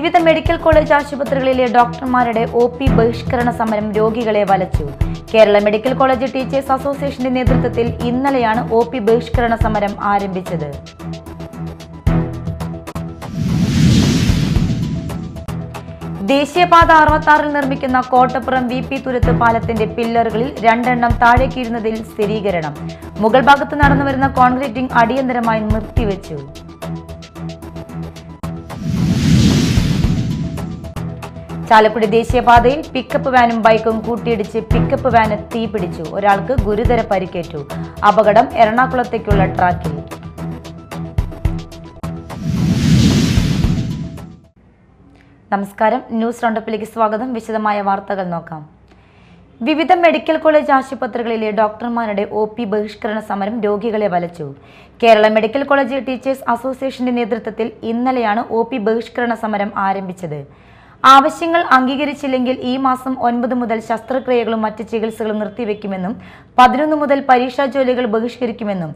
വിവിധ medical college ആശുപത്രികളിലെ ഡോക്ടർമാരുടെ ഒ.പി. ബഹിഷ്കരണ സമരം രോഗികളെ വലച്ചു. കേരള മെഡിക്കൽ കോളേജ് ടീച്ചേഴ്സ് അസോസിയേഷന്റെ നേതൃത്വത്തിൽ ഇന്നലെയാണ് ഒ.പി. ബഹിഷ്കരണ സമരം ആരംഭിച്ചത്. ദേശീയപാത 66 നിർമ്മിക്കുന്ന കോട്ടപ്പുറം വി.പി. തുരുത്ത് പാലത്തിന്റെ പില്ലറുകളിൽ 2 എണ്ണം താഴേക്കിരുന്നതിൽ സ്ഥിരീകരണം. മുകൾ ഭാഗത്ത് നടന്നുവരുന്ന കോൺക്രീറ്റിംഗ് അടിയന്തരമായി നിർത്തിവെച്ചു. ചാലക്കുടി ദേശീയപാതയിൽ പിക്കപ്പ് വാനും ബൈക്കും കൂട്ടിയിടിച്ച് പിക്കപ്പ് വാന് തീപിടിച്ചു. ഒരാൾക്ക് ഗുരുതര പരിക്കേറ്റു. അപകടം എറണാകുളത്തേക്കുള്ള ട്രാക്കിൽ. നമസ്കാരം, ന്യൂസ് റൗണ്ടപ്പിലേക്ക് സ്വാഗതം. വിശദമായ വാർത്തകൾ നോക്കാം. വിവിധ മെഡിക്കൽ കോളേജ് ആശുപത്രികളിലെ ഡോക്ടർമാരുടെ ഒ.പി. ബഹിഷ്കരണ സമരം രോഗികളെ വലച്ചു. കേരള മെഡിക്കൽ കോളേജ് ടീച്ചേഴ്സ് അസോസിയേഷന്റെ നേതൃത്വത്തിൽ ഇന്നലെയാണ് ഒ.പി. ബഹിഷ്കരണ സമരം ആരംഭിച്ചത്. ആവശ്യങ്ങൾ അംഗീകരിച്ചില്ലെങ്കിൽ ഈ മാസം 9 മുതൽ ശസ്ത്രക്രിയകളും മറ്റ് ചികിത്സകളും നിർത്തിവെക്കുമെന്നും 11 മുതൽ പരീക്ഷാ ജോലികൾ ബഹിഷ്കരിക്കുമെന്നും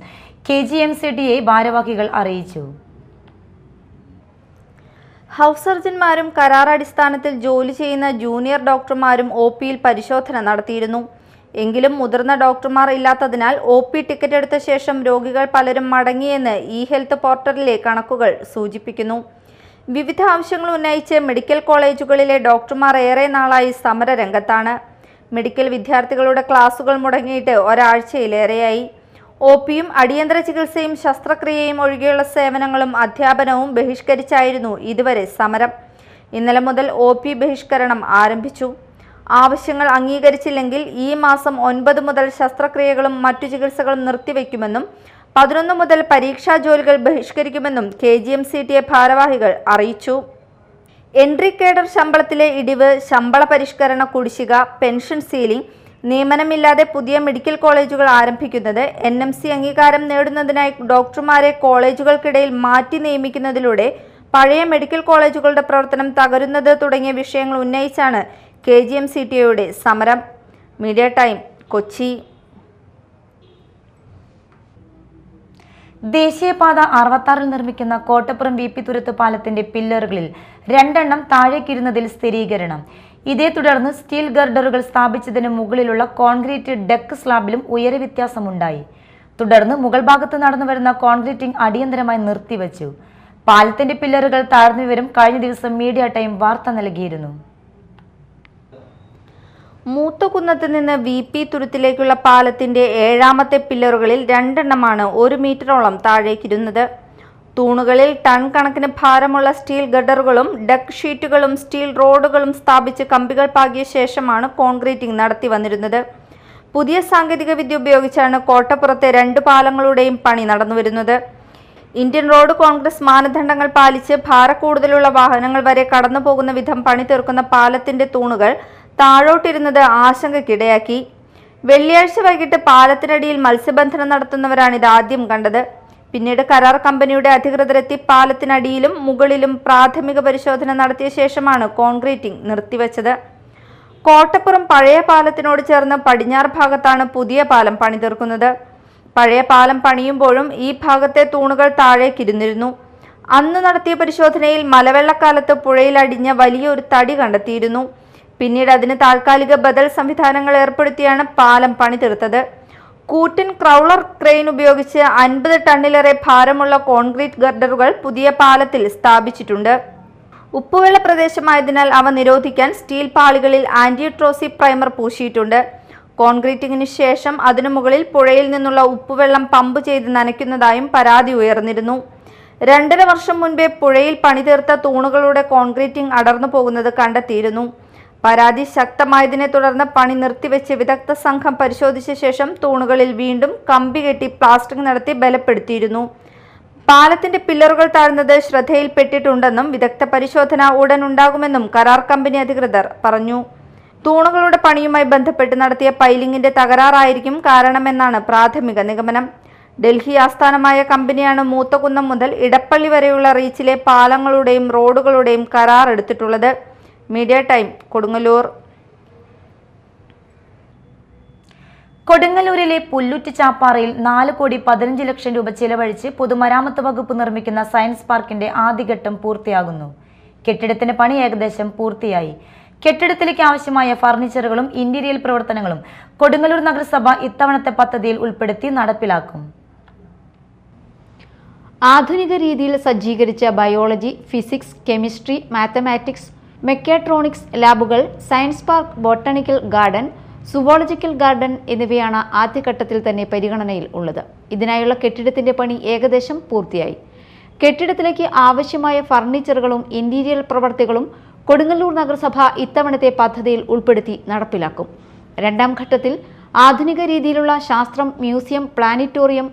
KGMCTA ഭാരവാഹികൾ അറിയിച്ചു. ഹൗസ് സർജൻമാരും കരാറടിസ്ഥാനത്തിൽ ജോലി ചെയ്യുന്ന ജൂനിയർ ഡോക്ടർമാരും ഒ.പിയിൽ പരിശോധന നടത്തിയിരുന്നു. എങ്കിലും മുതിർന്ന ഡോക്ടർമാർ ഇല്ലാത്തതിനാൽ ഒ.പി ടിക്കറ്റ് എടുത്ത ശേഷം രോഗികൾ പലരും മടങ്ങിയെന്ന് ഇ-ഹെൽത്ത് പോർട്ടലിലെ കണക്കുകൾ സൂചിപ്പിക്കുന്നു. വിവിധ ആവശ്യങ്ങൾ ഉന്നയിച്ച് മെഡിക്കൽ കോളേജുകളിലെ ഡോക്ടർമാർ ഏറെ നാളായി സമരരംഗത്താണ്. മെഡിക്കൽ വിദ്യാർത്ഥികളുടെ ക്ലാസുകൾ മുടങ്ങിയിട്ട് ഒരാഴ്ചയിലേറെയായി. ഒ.പിയും അടിയന്തര ചികിത്സയും ശസ്ത്രക്രിയയും ഒഴികെയുള്ള സേവനങ്ങളും അധ്യാപനവും ബഹിഷ്കരിച്ചായിരുന്നു ഇതുവരെ സമരം. ഇന്നലെ മുതൽ ഒ.പി ബഹിഷ്കരണം ആരംഭിച്ചു. ആവശ്യങ്ങൾ അംഗീകരിച്ചില്ലെങ്കിൽ ഈ മാസം 9 മുതൽ ശസ്ത്രക്രിയകളും മറ്റു ചികിത്സകളും നിർത്തിവെക്കുമെന്നും 11 മുതൽ പരീക്ഷാ ജോലികൾ ബഹിഷ്കരിക്കുമെന്നും KGMCTA ഭാരവാഹികൾ അറിയിച്ചു. എൻട്രി കേഡർ ശമ്പളത്തിലെ ഇടിവ്, ശമ്പള പരിഷ്കരണ കുടിശ്ശിക, പെൻഷൻ സീലിംഗ്, നിയമനമില്ലാതെ പുതിയ മെഡിക്കൽ കോളേജുകൾ ആരംഭിക്കുന്നത്, NMC അംഗീകാരം നേടുന്നതിനായി ഡോക്ടർമാരെ കോളേജുകൾക്കിടയിൽ മാറ്റി നിയമിക്കുന്നതിലൂടെ പഴയ മെഡിക്കൽ കോളേജുകളുടെ പ്രവർത്തനം തകരുന്നത് തുടങ്ങിയ വിഷയങ്ങൾ ഉന്നയിച്ചാണ് KGMCTAയുടെ സമരം. Media time, Kochi. ദേശീയപാത 66 നിർമ്മിക്കുന്ന കോട്ടപ്പുറം വി.പി. തുരുത്ത് പാലത്തിന്റെ പില്ലറുകളിൽ 2 എണ്ണം താഴേക്കിരുന്നതിൽ സ്ഥിരീകരണം. ഇതേ തുടർന്ന് സ്റ്റീൽ ഗർഡറുകൾ സ്ഥാപിച്ചതിന് മുകളിലുള്ള കോൺക്രീറ്റ് ഡെക്ക് സ്ലാബിലും ഉയര വ്യത്യാസമുണ്ടായി. തുടർന്ന് മുകൾ ഭാഗത്ത് നടന്നുവരുന്ന കോൺക്രീറ്റിംഗ് അടിയന്തരമായി നിർത്തിവെച്ചു. പാലത്തിന്റെ പില്ലറുകൾ താഴ്ന്ന വിവരം കഴിഞ്ഞ ദിവസം മീഡിയ ടൈം വാർത്ത നൽകിയിരുന്നു. മൂത്തകുന്നത്ത് നിന്ന് വി.പി. തുരുത്തിലേക്കുള്ള പാലത്തിന്റെ 7ാമത്തെ പില്ലറുകളിൽ 2 എണ്ണമാണ് 1 മീറ്ററോളം താഴേക്കിരുന്നത്. തൂണുകളിൽ ടൺ കണക്കിന് ഭാരമുള്ള സ്റ്റീൽ ഗഡറുകളും ഡക്ക് ഷീറ്റുകളും സ്റ്റീൽ റോഡുകളും സ്ഥാപിച്ച് കമ്പികൾ പാകിയ ശേഷമാണ് കോൺക്രീറ്റിംഗ് നടത്തി വന്നിരുന്നത്. പുതിയ സാങ്കേതിക വിദ്യ ഉപയോഗിച്ചാണ് കോട്ടപ്പുറത്തെ 2 പാലങ്ങളുടെയും പണി നടന്നുവരുന്നത്. ഇന്ത്യൻ റോഡ് കോൺഗ്രസ് മാനദണ്ഡങ്ങൾ പാലിച്ച് ഭാരക്കൂടുതലുള്ള വാഹനങ്ങൾ വരെ കടന്നു പോകുന്ന വിധം പണി തീർക്കുന്ന പാലത്തിന്റെ തൂണുകൾ താഴോട്ടിരുന്നത് ആശങ്കയ്ക്കിടയാക്കി. വെള്ളിയാഴ്ച വൈകിട്ട് പാലത്തിനടിയിൽ മത്സ്യബന്ധനം നടത്തുന്നവരാണിത് ആദ്യം കണ്ടത്. പിന്നീട് കരാർ കമ്പനിയുടെ അധികൃതരെത്തി പാലത്തിനടിയിലും മുകളിലും പ്രാഥമിക പരിശോധന നടത്തിയ ശേഷമാണ് കോൺക്രീറ്റിംഗ് നിർത്തിവെച്ചത്. കോട്ടപ്പുറം പഴയ പാലത്തിനോട് ചേർന്ന് പടിഞ്ഞാറ് ഭാഗത്താണ് പുതിയ പാലം പണി തീർക്കുന്നത്. പഴയ പാലം പണിയുമ്പോഴും ഈ ഭാഗത്തെ തൂണുകൾ താഴേക്കിരുന്നിരുന്നു. അന്ന് നടത്തിയ പരിശോധനയിൽ മലവെള്ളക്കാലത്ത് പുഴയിൽ അടിഞ്ഞ വലിയൊരു തടി കണ്ടെത്തിയിരുന്നു. പിന്നീട് അതിന് താൽക്കാലിക ബദൽ സംവിധാനങ്ങൾ ഏർപ്പെടുത്തിയാണ് പാലം പണി തീർത്തത്. കൂറ്റൻ ക്രൗളർ ക്രെയിൻ ഉപയോഗിച്ച് 50 ടണ്ണിലേറെ ഭാരമുള്ള കോൺക്രീറ്റ് ഗർഡറുകൾ പുതിയ പാലത്തിൽ സ്ഥാപിച്ചിട്ടുണ്ട്. ഉപ്പുവെള്ള പ്രദേശമായതിനാൽ അവ നിരോധിക്കാൻ സ്റ്റീൽ പാളികളിൽ ആന്റിട്രോസി പ്രൈമർ പൂശിയിട്ടുണ്ട്. കോൺക്രീറ്റിംഗിന് ശേഷം അതിനു മുകളിൽ പുഴയിൽ നിന്നുള്ള ഉപ്പുവെള്ളം പമ്പ് ചെയ്ത് നനയ്ക്കുന്നതായും പരാതി ഉയർന്നിരുന്നു. 2.5 വർഷം മുൻപേ പുഴയിൽ പണി തീർത്ത തൂണുകളുടെ കോൺക്രീറ്റിംഗ് അടർന്നു പോകുന്നത് കണ്ടെത്തിയിരുന്നു. പരാതി ശക്തമായതിനെ തുടർന്ന് പണി നിർത്തിവെച്ച് വിദഗ്ധ സംഘം പരിശോധിച്ച ശേഷം തൂണുകളിൽ വീണ്ടും കമ്പി കെട്ടി പ്ലാസ്റ്ററിംഗ് നടത്തി ബലപ്പെടുത്തിയിരുന്നു. പാലത്തിന്റെ പില്ലറുകൾ താഴ്ന്നത് ശ്രദ്ധയിൽപ്പെട്ടിട്ടുണ്ടെന്നും വിദഗ്ധ പരിശോധന ഉടൻ ഉണ്ടാകുമെന്നും കരാർ കമ്പനി അധികൃതർ പറഞ്ഞു. തൂണുകളുടെ പണിയുമായി ബന്ധപ്പെട്ട് നടത്തിയ പൈലിംഗിന്റെ തകരാറായിരിക്കും കാരണമെന്നാണ് പ്രാഥമിക നിഗമനം. ഡൽഹി ആസ്ഥാനമായ കമ്പനിയാണ് മൂത്തകുന്നം മുതൽ ഇടപ്പള്ളി വരെയുള്ള റീച്ചിലെ പാലങ്ങളുടെയും റോഡുകളുടെയും കരാർ എടുത്തിട്ടുള്ളത്. Media time, Kodungallur. കൊടുങ്ങല്ലൂരിലെ പുല്ലുറ്റി ചാപ്പാറയിൽ 4,15,00,000 രൂപ ചിലവഴിച്ച് പൊതുമരാമത്ത് വകുപ്പ് നിർമ്മിക്കുന്ന സയൻസ് പാർക്കിന്റെ ആദ്യഘട്ടം പൂർത്തിയാകുന്നു. കെട്ടിടത്തിന്റെ പണി ഏകദേശം പൂർത്തിയായി. കെട്ടിടത്തിലേക്ക് ആവശ്യമായ ഫർണിച്ചറുകളും ഇന്റീരിയർ പ്രവർത്തനങ്ങളും കൊടുങ്ങല്ലൂർ നഗരസഭ ഇത്തവണത്തെ പദ്ധതിയിൽ ഉൾപ്പെടുത്തി നടപ്പിലാക്കും. ആധുനിക രീതിയിൽ സജ്ജീകരിച്ച biology, physics, chemistry, mathematics, mechatronics ലാബുകൾ, science park, botanical garden, zoological garden എന്നിവയാണ് ആദ്യഘട്ടത്തിൽ തന്നെ പരിഗണനയിൽ ഉള്ളത്. ഇതിനായുള്ള കെട്ടിടത്തിന്റെ പണി ഏകദേശം പൂർത്തിയായി. കെട്ടിടത്തിലേക്ക് ആവശ്യമായ ഫർണിച്ചറുകളും ഇന്റീരിയർ പ്രവർത്തികളും കൊടുങ്ങല്ലൂർ നഗരസഭ ഇത്തവണത്തെ പദ്ധതിയിൽ ഉൾപ്പെടുത്തി നടപ്പിലാക്കും. രണ്ടാം ഘട്ടത്തിൽ ആധുനിക രീതിയിലുള്ള ശാസ്ത്രം മ്യൂസിയം, പ്ലാനറ്റോറിയം,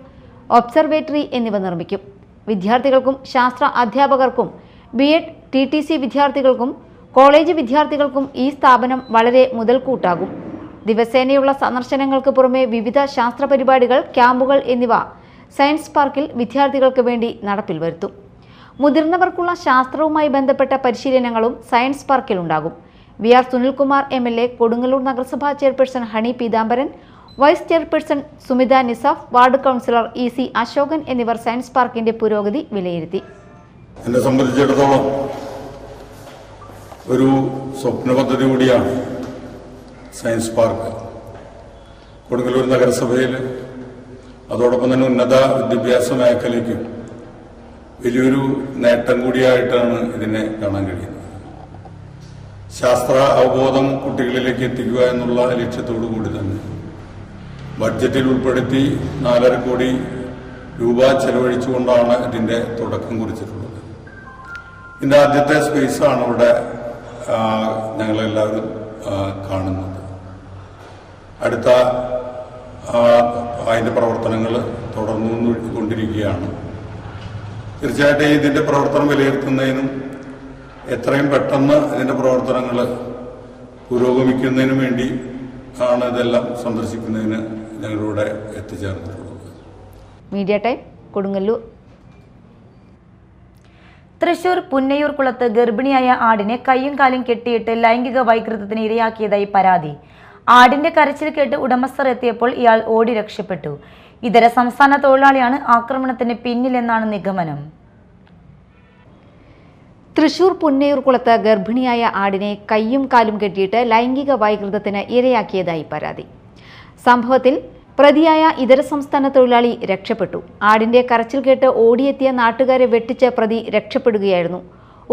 ഒബ്സർവേറ്ററി എന്നിവ നിർമ്മിക്കും. വിദ്യാർത്ഥികൾക്കും ശാസ്ത്ര അധ്യാപകർക്കും BEd, TTC വിദ്യാർത്ഥികൾക്കും കോളേജ് വിദ്യാർത്ഥികൾക്കും ഈ സ്ഥാപനം വളരെ മുതൽക്കൂട്ടാകും. ദിവസേനയുള്ള സന്ദർശനങ്ങൾക്ക് പുറമെ വിവിധ ശാസ്ത്ര പരിപാടികൾ, ക്യാമ്പുകൾ എന്നിവ സയൻസ് പാർക്കിൽ വിദ്യാർത്ഥികൾക്ക് വേണ്ടി നടപ്പിൽ വരുത്തും. മുതിർന്നവർക്കുള്ള ശാസ്ത്രവുമായി ബന്ധപ്പെട്ട പരിശീലനങ്ങളും സയൻസ് പാർക്കിൽ ഉണ്ടാകും. VR സുനിൽകുമാർ MLA, കൊടുങ്ങല്ലൂർ നഗരസഭാ chairperson Honey Peethambaran, vice chairperson Sumitha Nisaf, ward councillor EC Ashokan എന്നിവർ സയൻസ് പാർക്കിന്റെ പുരോഗതി വിലയിരുത്തി. എന്നെ സംബന്ധിച്ചിടത്തോളം ഒരു സ്വപ്ന പദ്ധതി കൂടിയാണ് സയൻസ് പാർക്ക്. കൊടുങ്ങല്ലൂർ നഗരസഭയിൽ അതോടൊപ്പം തന്നെ ഉന്നത വിദ്യാഭ്യാസ മേഖലയ്ക്കും വലിയൊരു നേട്ടം കൂടിയായിട്ടാണ് ഇതിനെ കാണാൻ കഴിയുന്നത്. ശാസ്ത്ര അവബോധം കുട്ടികളിലേക്ക് എത്തിക്കുക എന്നുള്ള ലക്ഷ്യത്തോടു കൂടി തന്നെ ബഡ്ജറ്റിൽ ഉൾപ്പെടുത്തി 4.5 കോടി രൂപ ചെലവഴിച്ചുകൊണ്ടാണ് ഇതിന്റെ തുടക്കം കുറിച്ചിട്ടുള്ളത്. ഇതിന്റെ ആദ്യത്തെ സ്പേസാണ് ഇവിടെ ഞങ്ങളെല്ലാവരും കാണുന്നത്. അടുത്ത അതിന്റെ പ്രവർത്തനങ്ങൾ തുടർന്നു കൊണ്ടിരിക്കുകയാണ്. തീർച്ചയായിട്ടും ഇതിന്റെ പ്രവർത്തനം വിലയിരുത്തുന്നതിനും എത്രയും പെട്ടെന്ന് ഇതിന്റെ പ്രവർത്തനങ്ങൾ പുരോഗമിക്കുന്നതിനും വേണ്ടി ആണ് ഇതെല്ലാം സന്ദർശിക്കുന്നതിന് ഞങ്ങളിവിടെ എത്തിച്ചേർന്നിട്ടുള്ളത്. Media time, Kodungallur. തൃശൂർ പുന്നയൂർകുളത്ത് ഗർഭിണിയായ ആടിനെ കയ്യും കാലും കെട്ടിയിട്ട് ലൈംഗിക വൈകൃതത്തിന് ഇരയാക്കിയതായി പരാതി. ആടിന്റെ കരച്ചിൽ കേട്ട് ഉടമസ്ഥർ എത്തിയപ്പോൾ ഇയാൾ ഓടി രക്ഷപ്പെട്ടു. ഇതര സംസ്ഥാന തൊഴിലാളിയാണ് ആക്രമണത്തിന് പിന്നിലെന്നാണ് നിഗമനം. തൃശൂർ പുന്നയൂർകുളത്ത് ഗർഭിണിയായ ആടിനെ കയ്യും കാലും കെട്ടിയിട്ട് ലൈംഗിക വൈകൃതത്തിന് ഇരയാക്കിയതായി പരാതി. സംഭവത്തിൽ പ്രതിയായ ഇതര സംസ്ഥാന തൊഴിലാളി രക്ഷപ്പെട്ടു. ആടിന്റെ കരച്ചിൽ കേട്ട് ഓടിയെത്തിയ നാട്ടുകാരെ വെട്ടിച്ച് പ്രതി രക്ഷപ്പെടുകയായിരുന്നു.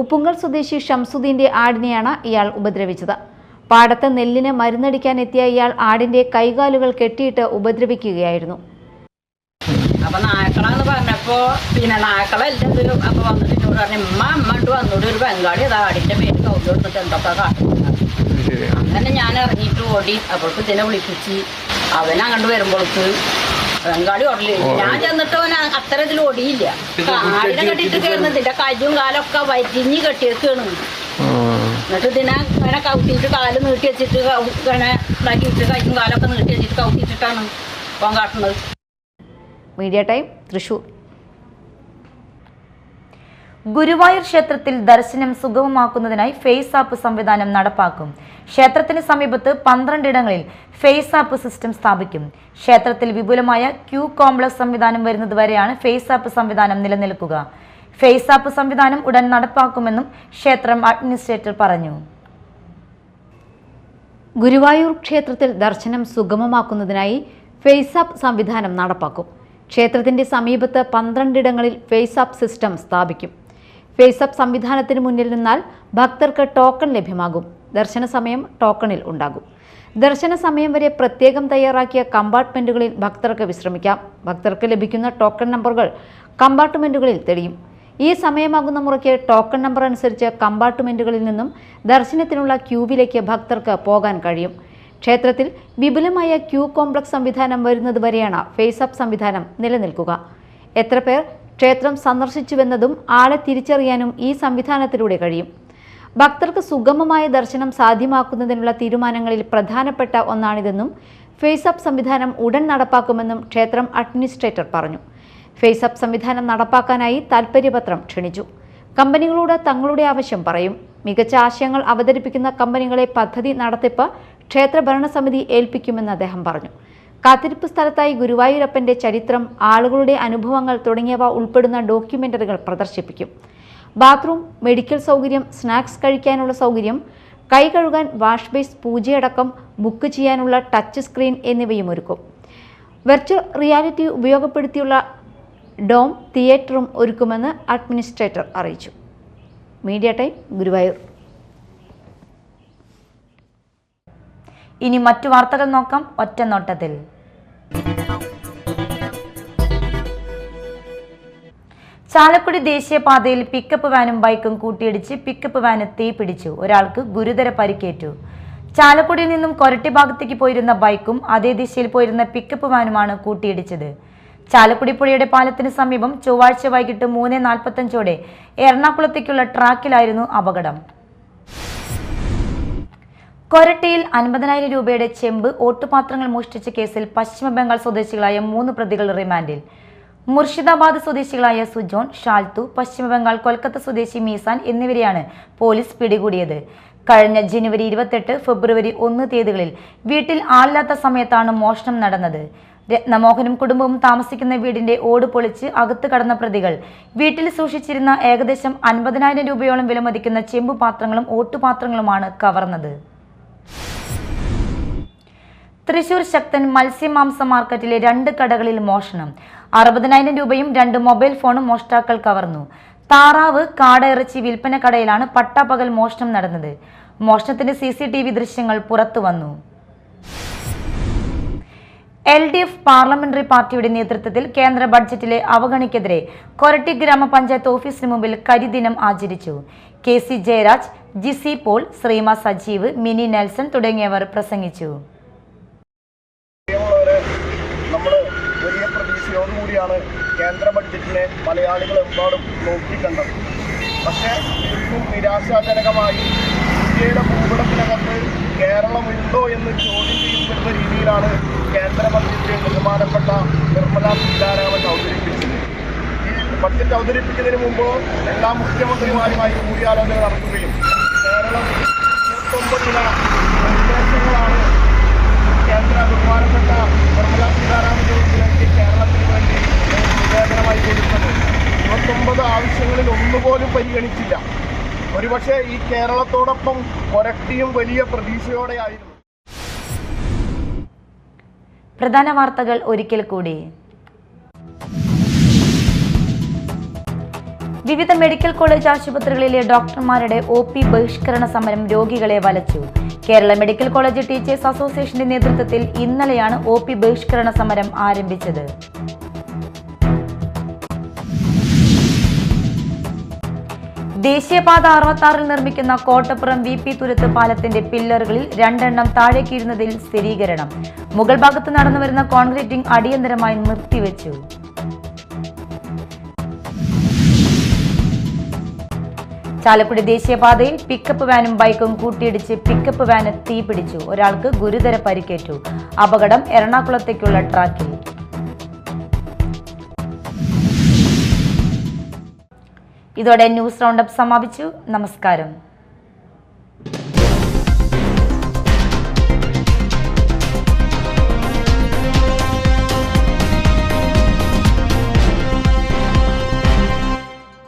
ഉപ്പുങ്കൽ സ്വദേശി ഷംസുദ്ദീന്റെ ആടിനെയാണ് ഇയാൾ ഉപദ്രവിച്ചത്. പാടത്ത് നെല്ലിന് മരുന്നടിക്കാൻ എത്തിയ ഇയാൾ ആടിന്റെ കൈകാലുകൾ കെട്ടിയിട്ട് ഉപദ്രവിക്കുകയായിരുന്നു. അപ്പൊ നായക്കളാന്ന് പറഞ്ഞപ്പോ പിന്നെ നായക്കളെല്ലാം അപ്പൊ വന്നിട്ട് എന്നോട് പറഞ്ഞു അമ്മട്ട് വന്നോട് ഒരു ബംഗാളി അത് ആടിന്റെ പേര് കൗണ്ട് കൊടുത്തിട്ട് എന്തൊക്കെ കാട്ടുന്നത്. അങ്ങനെ ഞാൻ ഇറങ്ങിയിട്ട് ഓടി. അപ്പോൾക്ക് ഇതിനെ വിളിപ്പിച്ച് അവനങ്ങോട്ട് വരുമ്പോൾക്ക് ബംഗാളി ഓടലില്ല. ഞാൻ ചെന്നിട്ട് അവൻ അത്ര ഇതിൽ ഓടിയില്ല. ആടിനെ കെട്ടിട്ട് കയറുന്നത് ഇതിന്റെ കയ്യും കാലൊക്കെ വരിഞ്ഞ് കെട്ടിയേക്കാണ്. എന്നിട്ട് ഇതിനെ ഇങ്ങനെ കൗത്തിയിട്ട് കാല് നീട്ടി വെച്ചിട്ട് ഇങ്ങനെ ഇതാക്കിയിട്ട് കയ്യും കാലൊക്കെ നീട്ടി വെച്ചിട്ട് കൗത്തിയിട്ടിട്ടാണ് പോകാൻ കാട്ടുന്നത്. Media time, Thrissur. ഗുരുവായൂർ ക്ഷേത്രത്തിൽ ദർശനം സുഗമമാക്കുന്നതിനായി ഫേസ് ആപ്പ് സംവിധാനം നടപ്പാക്കും. ക്ഷേത്രത്തിന് സമീപത്ത് 12 ഇടങ്ങളിൽ ഫേസ് ആപ്പ് സിസ്റ്റം സ്ഥാപിക്കും. ക്ഷേത്രത്തിൽ വിപുലമായ ക്യൂ കോംപ്ലക്സ് സംവിധാനം വരുന്നതുവരെയാണ് ഫേസ് ആപ്പ് സംവിധാനം നിലനിൽക്കുക. ഫേസ് ആപ്പ് സംവിധാനം ഉടൻ നടപ്പാക്കുമെന്നും ക്ഷേത്രം അഡ്മിനിസ്ട്രേറ്റർ പറഞ്ഞു. ഗുരുവായൂർ ക്ഷേത്രത്തിൽ ദർശനം സുഗമമാക്കുന്നതിനായി ഫേസ് ആപ്പ് സംവിധാനം നടപ്പാക്കും. ക്ഷേത്രത്തിന്റെ സമീപത്ത് 12 ഇടങ്ങളിൽ ഫേസ് ആപ്പ് സിസ്റ്റം സ്ഥാപിക്കും. ഫേസ് ആപ്പ് സംവിധാനത്തിന് മുന്നിൽ നിന്നാൽ ഭക്തർക്ക് ടോക്കൺ ലഭ്യമാകും. ദർശന സമയം ടോക്കണിൽ ഉണ്ടാകും. ദർശന സമയം വരെ പ്രത്യേകം തയ്യാറാക്കിയ കമ്പാർട്ട്മെന്റുകളിൽ ഭക്തർക്ക് വിശ്രമിക്കാം. ഭക്തർക്ക് ലഭിക്കുന്ന ടോക്കൺ നമ്പറുകൾ കമ്പാർട്ട്മെന്റുകളിൽ തെളിയും. ഈ സമയമാകുന്ന മുറയ്ക്ക് ടോക്കൺ നമ്പർ അനുസരിച്ച് കമ്പാർട്ട്മെന്റുകളിൽ നിന്നും ദർശനത്തിനുള്ള ക്യൂവിലേക്ക് ഭക്തർക്ക് പോകാൻ കഴിയും. ക്ഷേത്രത്തിൽ വിപുലമായ ക്യൂ കോംപ്ലക്സ് സംവിധാനം വരുന്നതുവരെയാണ് ഫേസ് ആപ്പ് സംവിധാനം നിലനിൽക്കുക. എത്ര പേർ ക്ഷേത്രം സന്ദർശിച്ചുവെന്നതും ആളെ തിരിച്ചറിയാനും ഈ സംവിധാനത്തിലൂടെ കഴിയും. ഭക്തർക്ക് സുഗമമായ ദർശനം സാധ്യമാക്കുന്നതിനുള്ള തീരുമാനങ്ങളിൽ പ്രധാനപ്പെട്ട ഒന്നാണിതെന്നും ഫേസ് ആപ്പ് സംവിധാനം ഉടൻ നടപ്പാക്കുമെന്നും ക്ഷേത്രം അഡ്മിനിസ്ട്രേറ്റർ പറഞ്ഞു. ഫേസ് ആപ്പ് സംവിധാനം നടപ്പാക്കാനായി താൽപ്പര്യപത്രം ക്ഷണിച്ചു. കമ്പനികളോട് തങ്ങളുടെ ആവശ്യം പറയും. മികച്ച ആശയങ്ങൾ അവതരിപ്പിക്കുന്ന കമ്പനികളെ പദ്ധതി നടത്തിപ്പ് ക്ഷേത്ര ഭരണസമിതി ഏൽപ്പിക്കുമെന്ന് അദ്ദേഹം പറഞ്ഞു. കാത്തിരിപ്പ് സ്ഥലത്തായി ഗുരുവായൂരപ്പന്റെ ചരിത്രം, ആളുകളുടെ അനുഭവങ്ങൾ തുടങ്ങിയവ ഉൾപ്പെടുന്ന ഡോക്യുമെന്ററികൾ പ്രദർശിപ്പിക്കും. ബാത്റൂം, മെഡിക്കൽ സൗകര്യം, സ്നാക്സ് കഴിക്കാനുള്ള സൗകര്യം, കൈ കഴുകാൻ വാഷ് ബേസ്, പൂജയടക്കം ബുക്ക് ചെയ്യാനുള്ള ടച്ച് സ്ക്രീൻ എന്നിവയും ഒരുക്കും. വെർച്വൽ റിയാലിറ്റി ഉപയോഗപ്പെടുത്തിയുള്ള ഡോം തിയേറ്ററും ഒരുക്കുമെന്ന് അഡ്മിനിസ്ട്രേറ്റർ അറിയിച്ചു. Media time, Guruvayur. ഇനി മറ്റു വാർത്തകൾ നോക്കാം ഒറ്റനോട്ടത്തിൽ. ചാലക്കുടി ദേശീയപാതയിൽ പിക്കപ്പ് വാനും ബൈക്കും കൂട്ടിയിടിച്ച് പിക്കപ്പ് വാന് തീപിടിച്ചു. ഒരാൾക്ക് ഗുരുതര പരിക്കേറ്റു. ചാലക്കുടിയിൽ നിന്നും കൊരട്ടി ഭാഗത്തേക്ക് പോയിരുന്ന ബൈക്കും അതേ ദിശയിൽ പോയിരുന്ന പിക്കപ്പ് വാനുമാണ് കൂട്ടിയിടിച്ചത്. ചാലക്കുടി പുഴയുടെ പാലത്തിന് സമീപം ചൊവ്വാഴ്ച വൈകിട്ട് 3:45 എറണാകുളത്തേക്കുള്ള ട്രാക്കിലായിരുന്നു അപകടം. കൊരട്ടിയിൽ 50,000 രൂപയുടെ ചെമ്പ് ഓട്ടുപാത്രങ്ങൾ മോഷ്ടിച്ച കേസിൽ പശ്ചിമ ബംഗാൾ സ്വദേശികളായ 3 പ്രതികൾ റിമാൻഡിൽ. മുർഷിദാബാദ് സ്വദേശികളായ സുജോൺ, ഷാൽത്തു, പശ്ചിമ ബംഗാൾ കൊൽക്കത്ത സ്വദേശി മീസാൻ എന്നിവരെയാണ് പോലീസ് പിടികൂടിയത്. കഴിഞ്ഞ ജനുവരി 28, ഫെബ്രുവരി 1 തീയതികളിൽ വീട്ടിൽ ആളില്ലാത്ത സമയത്താണ് മോഷണം നടന്നത്. രത്നമോഹനും കുടുംബവും താമസിക്കുന്ന വീടിന്റെ ഓട് പൊളിച്ച് അകത്ത് കടന്ന പ്രതികൾ വീട്ടിൽ സൂക്ഷിച്ചിരുന്ന ഏകദേശം 50,000 രൂപയോളം വിലമതിക്കുന്ന ചെമ്പുപാത്രങ്ങളും ഓട്ടുപാത്രങ്ങളുമാണ് കവർന്നത്. തൃശൂർ ശക്തൻ മത്സ്യമാംസ മാർക്കറ്റിലെ 2 കടകളിൽ മോഷണം. 60,000 രൂപയും 2 മൊബൈൽ ഫോണും മോഷ്ടാക്കൾ കവർന്നു. താറാവ്, കാട ഇറച്ചി വിൽപ്പന കടയിലാണ് പട്ടാപ്പകൽ മോഷണം നടന്നത്. മോഷണത്തിന്റെ CCTV ദൃശ്യങ്ങൾ പുറത്തു വന്നു. LDF പാർലമെന്ററി പാർട്ടിയുടെ നേതൃത്വത്തിൽ കേന്ദ്ര ബഡ്ജറ്റിലെ അവഗണനയ്ക്കെതിരെ കൊരട്ടി ഗ്രാമപഞ്ചായത്ത് ഓഫീസിന് മുമ്പിൽ കരിദിനം ആചരിച്ചു. KC Jayaraj, GC Paul, ശ്രീമ Sajeev, mini Nelson തുടങ്ങിയവർ പ്രസംഗിച്ചു. നമ്മൾ വലിയ പ്രതീക്ഷയോടുകൂടിയാണ് കേന്ദ്ര ബഡ്ജറ്റിനെ മലയാളികളെമ്പാടും നോക്കിക്കണ്ടത്. പക്ഷേ തീർത്തും നിരാശാജനകമായി ഇന്ത്യയുടെ ഭൂപടത്തിനകത്ത് കേരളമുണ്ടോ എന്ന് ചോദ്യം ചെയ്യപ്പെടുന്ന രീതിയിലാണ് കേന്ദ്ര ബഡ്ജറ്റ് ബഹുമാനപ്പെട്ട നിർമ്മലാ സീതാരാമൻ അവതരിപ്പിച്ചത്. ഈ ബഡ്ജറ്റ് അവതരിപ്പിക്കുന്നതിന് മുമ്പ് എല്ലാ മുഖ്യമന്ത്രിമാരുമായി കൂടിയാലോചന നടത്തുകയും കേരളം 29 നിർദ്ദേശങ്ങളാണ് കേന്ദ്ര ബഹുമാനപ്പെട്ട നിർമ്മലാ സീതാരാമൻ നൽകി കേരളത്തിന് വേണ്ടി നിവേദനമായി കൊടുത്തത്. 29 ആവശ്യങ്ങളിൽ ഒന്നുപോലും പരിഗണിച്ചില്ല. ഒരുപക്ഷെ ഈ കേരളത്തോടൊപ്പം കൊരട്ടിയും വലിയ പ്രതീക്ഷയോടെയായിരുന്നു. പ്രധാന വാർത്തകൾ ഒരിക്കൽ കൂടി. വിവിധ മെഡിക്കൽ കോളേജ് ആശുപത്രികളിലെ ഡോക്ടർമാരുടെ OP ബഹിഷ്കരണ സമരം രോഗികളെ വലച്ചു. കേരള മെഡിക്കൽ കോളേജ് ടീച്ചേഴ്സ് അസോസിയേഷന്റെ നേതൃത്വത്തിൽ ഇന്നലെയാണ് OP ബഹിഷ്കരണ സമരം ആരംഭിച്ചത്. ദേശീയപാത 66 നിർമ്മിക്കുന്ന കോട്ടപ്പുറം VP തുരുത്ത് പാലത്തിന്റെ പില്ലറുകളിൽ 2 എണ്ണം താഴേക്കീഴുന്നതിൽ സ്ഥിരീകരണം. മുകൾ ഭാഗത്ത് നടന്നുവരുന്ന കോൺക്രീറ്റിംഗ് അടിയന്തരമായി നിർത്തിവെച്ചു. ചാലക്കുടി ദേശീയപാതയിൽ പിക്കപ്പ് വാനും ബൈക്കും കൂട്ടിയിടിച്ച് പിക്കപ്പ് വാന് തീപിടിച്ചു. ഒരാൾക്ക് ഗുരുതര പരിക്കേറ്റു. അപകടം എറണാകുളത്തേക്കുള്ള ട്രാക്കിൽ. ഇതോടെ ന്യൂസ് റൗണ്ടപ്പ് സമാപിച്ചു. നമസ്കാരം.